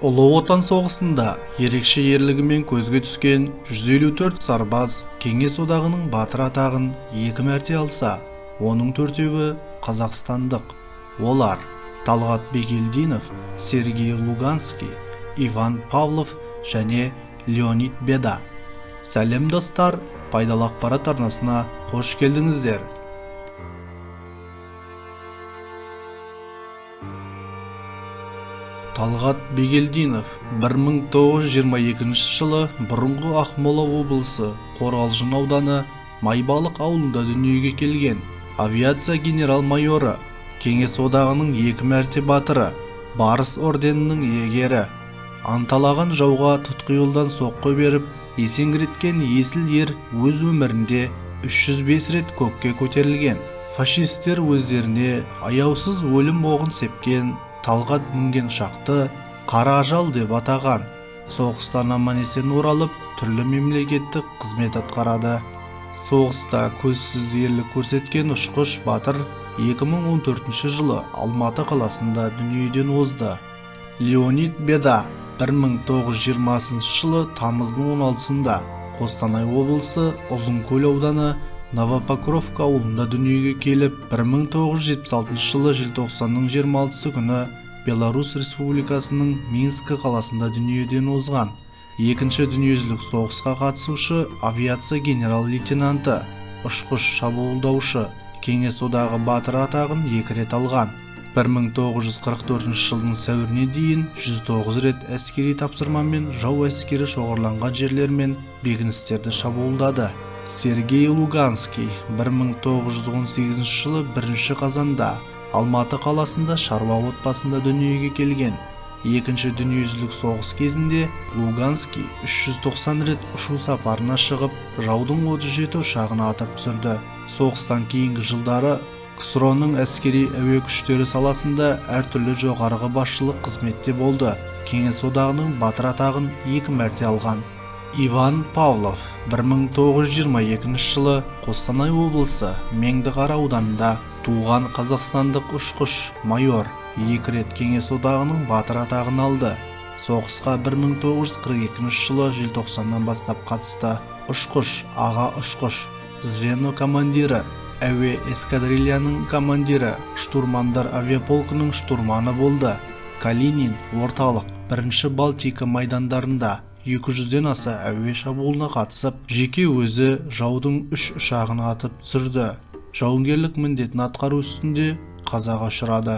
Ұлы Отан соғысында ерекше ерлігімен көзге түскен 154 сарбаз Кеңес одағының батыр атағын 2 мәрте алса, оның 4-еуі қазақстандық. Олар Талғат Бегелдинов, Сергей Луганский, Иван Павлов және Леонид Беда. Сәлем достар, пайдалы ақпарат арнасына қош келдіңіздер. Талғат Бегелдинов 1922 жылы бұрынғы Ақмола облысы Қорғалжын ауданы Майбалық ауылында дүниеге келген. Авиация генерал-майоры, Кеңес одағының 2 мәрте батыры, Барыс орденінің иегері. Анталаған жауға тұтқиылдан соққы беріп, есеңгіреткен есіл ер өз өмірінде 305 рет көкке көтерілген. Фашистер өздеріне аяусыз өлім оғын сепкен Талғат мінген ұшақты қара ажал деп атаған. Соғыстан аман-есен оралып, түрлі мемлекеттік қызмет атқарады. Соғыста көзсіз ерлік көрсеткен ұшқыш батыр 2014 жылы Алматы қаласында дүниеден озды. Леонид Беда 1920 жылы тамыздың 16-сында Қостанай облысы Ұзынкөл ауданы Новопокровка ауылында дүниеге келіп, 1976 жылы желтоқсанның 26 күні Беларусь Республикасының Минск қаласында дүниеден озған. Екінші дүниежүзілік соғысқа қатысушы, авиация генерал-лейтенанты, ұшқыш шабуылдаушы, Кеңес одағы батыры атағын 2 рет алған. 1944 жылдың сәуіріне дейін 109 рет әскери тапсырмамен жау әскері шоғырланған жерлер мен бекіністерді шабуылдады. Сергей Луганский 1918 жылы 1 қазанда Алматы қаласында шаруа отбасында дүниеге келген. Екінші дүниежүзілік соғыс кезінде Луганский 390 рет ұшу сапарына шығып, жаудың 37 ұшағын атып түсірді. Соғыстан кейінгі жылдары КСРО-ның әскери әуе күштері саласында әртүрлі жоғарғы басшылық қызметте болды. Кеңес одағының батыр атағын 2 мәрте алған. Иван Павлов 1922 жылы Қостанай облысы Меңдіқара ауданында туған қазақстандық ұшқыш майор, 2 рет Кеңес одағының батыр атағын алды. Соғысқа 1942 жылы желтоқсаннан бастап қатысты. Ұшқыш, аға ұшқыш, звено командирі, әуе эскадрильяның командирі, штурмандар авиаполкының штурманы болды. Калинин, орталық, 1 Балтика майдандарында 200-ден аса әуе шабуылына қатысып, жеке өзі жаудың 3 ұшағын атып түсірді. Жауынгерлік міндетін атқару үстінде қазаға ұшырады.